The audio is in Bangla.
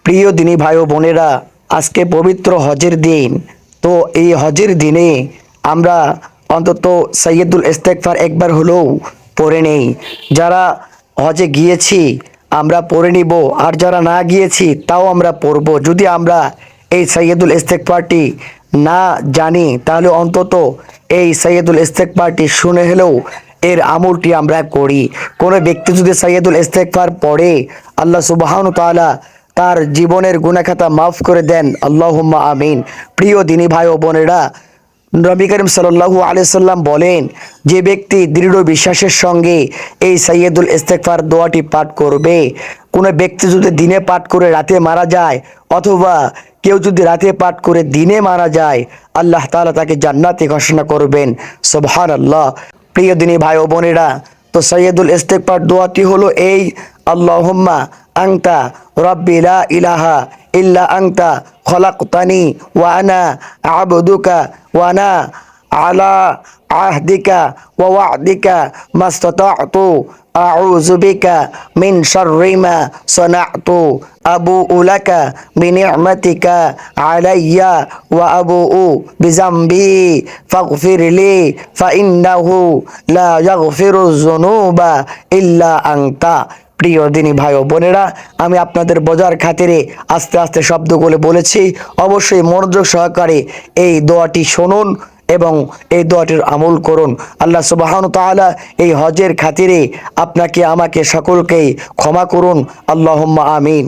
প্রিয় দিনী ভাই ও বোনেরা, আজকে পবিত্র হজের দিন। তো এই হজের দিনে আমরা অন্তত সৈয়দুল ইস্তেগফার একবার হলেও পড়ে নেই। যারা হজে গিয়েছি আমরা পড়ে নিব, আর যারা না গিয়েছি তাও আমরা পড়ব। যদি আমরা এই সৈয়দুল ইস্তেগফারটি না জানি তাহলে অন্তত এই সৈয়দুল ইস্তেগফারটি শুনে হলেও এর আমলটি আমরা করি। কোনো ব্যক্তি যদি সৈয়দুল ইস্তেগফার পড়ে, আল্লাহ সুবহানাহু ওয়া তাআলা তার জীবনের গুনাহখাতা মাফ করে দেন। আল্লাহুম্মা আমিন। প্রিয় দিনী ভাই ও বোনেরা, নবী করিম সাল্লাল্লাহু আলাইহি সাল্লাম বলেন, যে ব্যক্তি দৃঢ় বিশ্বাসের সঙ্গে এই সাইয়্যিদুল ইস্তেগফার দোয়াটি পাঠ করবে, কোনো ব্যক্তি যদি দিনে পাঠ করে রাতে মারা যায়, অথবা কেউ যদি রাতে পাঠ করে দিনে মারা যায়, আল্লাহ তাআলা তাকে জান্নাতি ঘোষণা করবেন। সুবহানাল্লাহ। প্রিয় দিনী ভাই ও বোনেরা, তো সাইয়্যিদুল ইস্তেগফার দোয়াটি হলো এই: আল্লাহুম্মা আনতা রাব্বি লা ইলাহা ইল্লা আনতা খলাকতানি ওয়া আনা আবদুকা ওয়া আনা আলা আহদিকা ওয়া ওয়া'দিকা মাস্তাতা'তু আউযু বিকা মিন শাররি মা সানা'তু আবুউ লাকা বিনি'মাতিকা আলাইয়া ওয়া আবুউ বিযামবি ফাগফিরলি ফাইন্নাহু লা ইয়াগফিরুয যুনুবা ইল্লা আনতা। প্রিয় দিনী ভাই ও বোনেরা, আমি আপনাদের বোঝার খাতিরে আস্তে আস্তে শব্দগুলো বলেছি। অবশ্যই মনোযোগ সহকারে এই দোয়াটি শুনুন এবং এই দোয়াটির আমল করুন। আল্লাহ সুবহানাহু ওয়া তাআলা এই হজের খাতিরে আপনাকে আমাকে সকলকেই ক্ষমা করুন। আল্লাহুম্মা আমিন।